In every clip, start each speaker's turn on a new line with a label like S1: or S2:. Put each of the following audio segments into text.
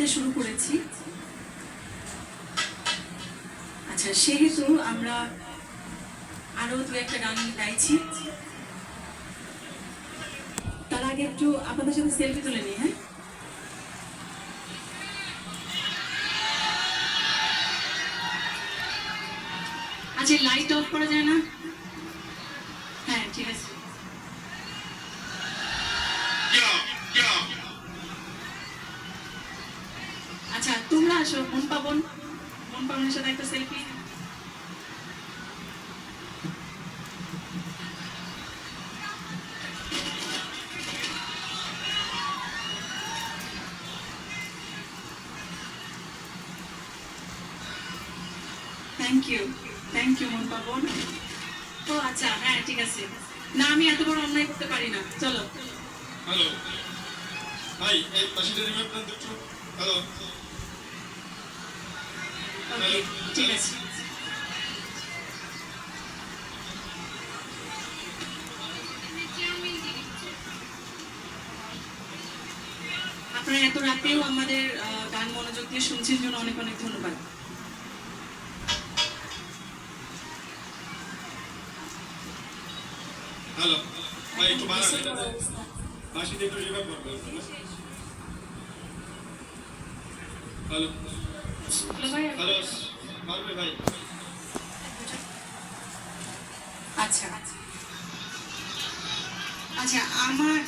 S1: করতে শুরু করেছি। আচ্ছা, সেহেতু আমরা আরো দু একটা গান গাইছি। তার আগে একটু আপনাদের সাথে সেলফি তুলে নিই। হ্যাঁ, আচ্ছা, লাইট অফ করা যায় না? হ্যাঁ, ঠিক আছে। আচ্ছা, তোমরা আসো। মন পাবনের সাথে একটা সেলফি। থ্যাংক ইউ মন পাবন। ও আচ্ছা, হ্যাঁ ঠিক আছে। না, আমি এত বড় অন্যায় করতে পারি না। চলো। হ্যালো ভাই, এই পাশে রিমেম্বার প্ল্যান দিচ্ছ। হ্যালো, ওকে, ঠিক আছে। আপনারা এত রাতেও আমাদের গান মনোযোগ দিয়ে শুনছেন জন্য অনেক অনেক ধন্যবাদ। হ্যালো ভাই, একটু বাড়ান, বাসিতে একটু রিভাইভ করবেন। হ্যালো হ্যালো, মারবে ভাই। আচ্ছা আচ্ছা, আমার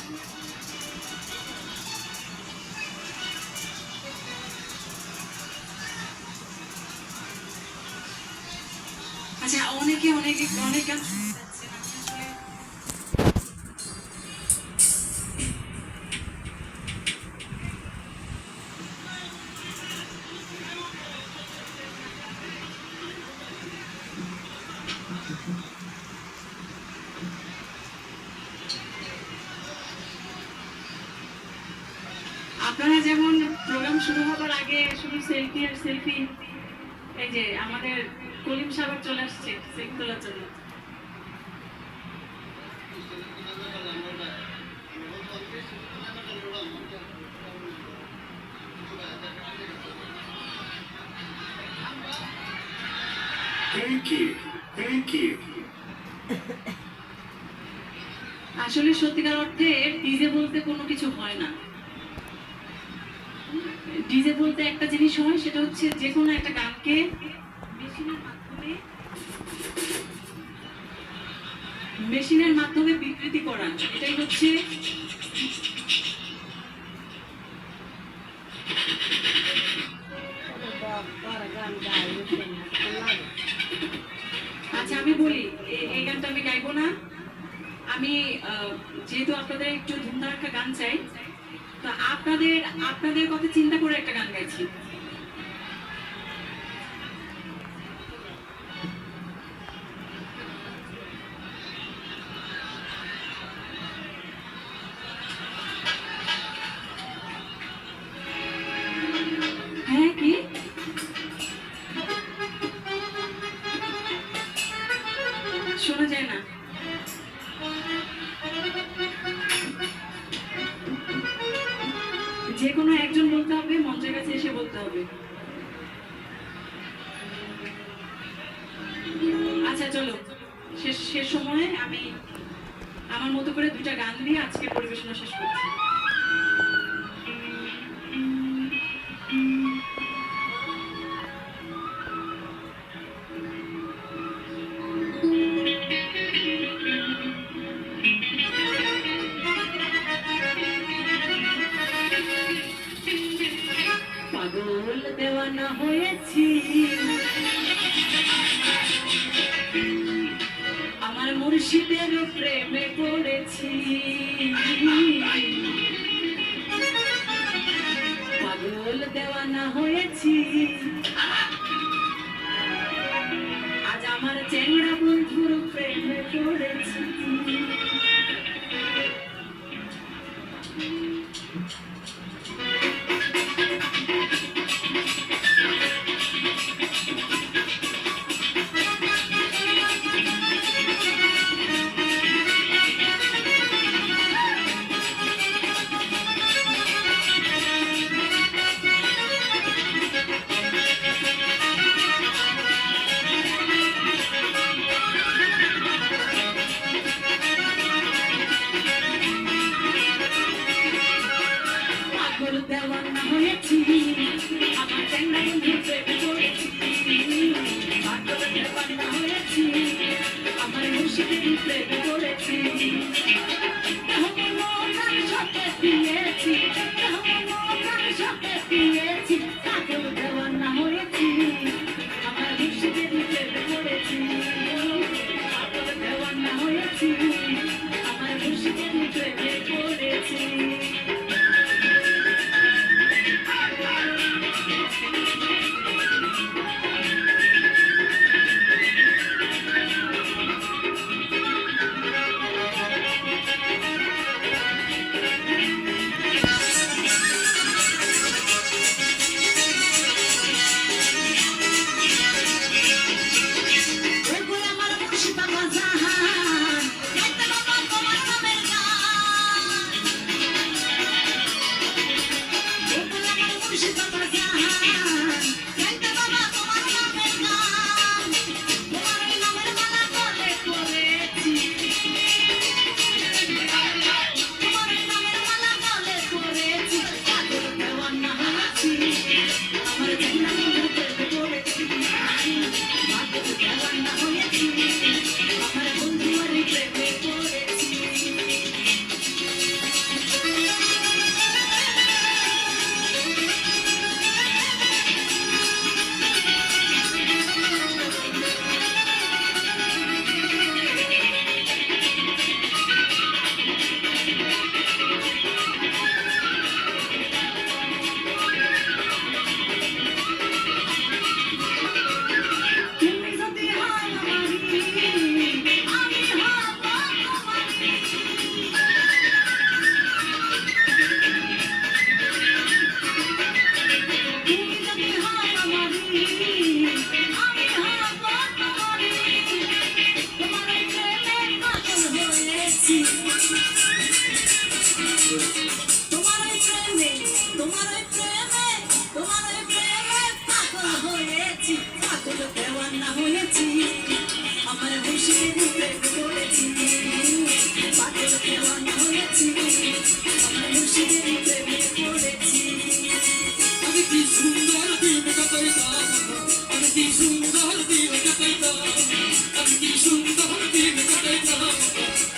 S1: আচ্ছা, অনেকে গান আপনারা যেমন প্রোগ্রাম শুরু হবার আগে শুধু সেলফি আর সেলফি, এই যে আমাদের কলিম সাগর চলে আসছে সেলফি তোলার জন্য। Thank you. আসলে সত্যিকার অর্থে ডিজে বলতে কোনো কিছু হয় না। ডিজে বলতে একটা জিনিস হয়, সেটা হচ্ছে যে কোনো একটা গানকে মেশিনের মাধ্যমে বিকৃতি করা। এটাই হচ্ছে আচ্ছা, আমি বলি এই গানটা আমি গাইবো না। আমি যেহেতু আপনাদের একটু ধুমধাম একটা গান চাই, তো আপনাদের কথা চিন্তা করে একটা গান গাইছি। হ্যাঁ, কি শোনা যায় না? যে কোনো একজন বলতে হবে, মঞ্চের কাছে এসে বলতে হবে। আচ্ছা চলো, শেষ সময়ে আমি আমার মতো করে দুইটা গান দিয়ে আজকে পরিবেশনা শেষ করছি। পাগল দেওয়ানা হয়েছি, আমার মুর্শিদের প্রেমে পড়েছি। পাগল দেওয়ানা হয়েছি, আজ আমার চেংড়া বন্ধুর প্রেমে পড়েছি। দেওয়ানা হয়েছি আমার চ্যাংড়া বন্ধু প্রেমে পড়েছি পাগল দেওয়ানা হয়েছি আমার মুর্শিদের প্রেমে পড়েছি সাথে দিয়েছি সাথে দিয়েছি পাগল দেওয়ানা হয়েছি আমার মুর্শিদের প্রেমে পড়েছি পাগল দেওয়ানা হয়েছি আমার মুর্শিদের প্রেমে পড়েছি আমার মুর্শিদের প্রেমে পড়েছি পাগল দেওয়ানা হয়েছি আমার মুর্শিদের প্রেমে পড়েছি
S2: আমি কি সুন্দর দিন কাটাইতাম আমি কি সুন্দর দিন কাটাইতাম আমি কি সুন্দর দিন কাটাইতাম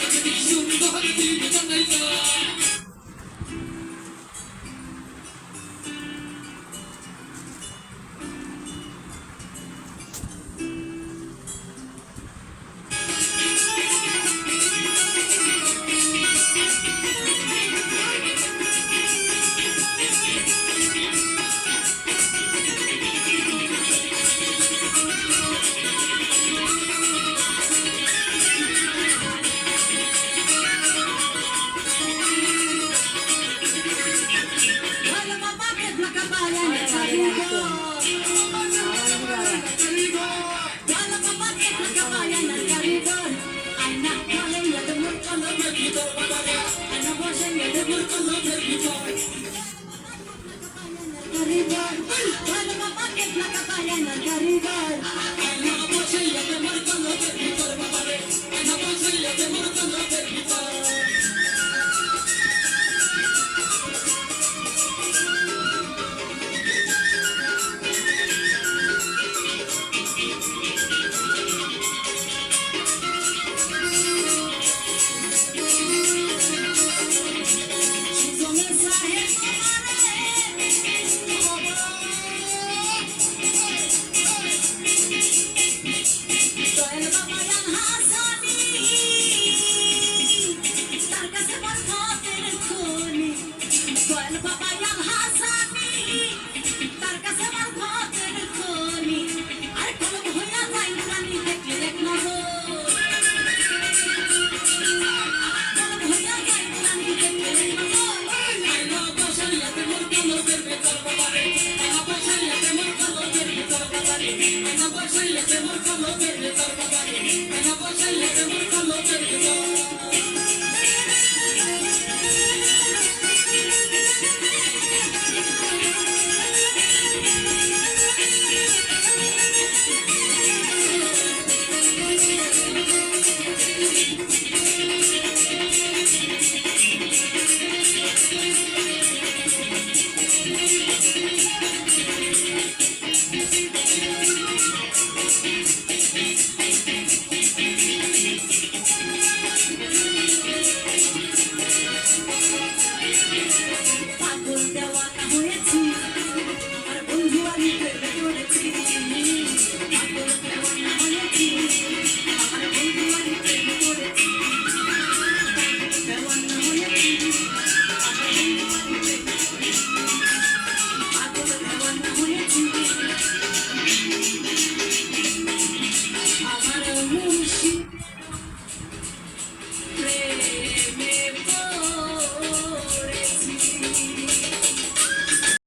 S2: আমি কি সুন্দর দিন কাটাইতাম
S1: Bye.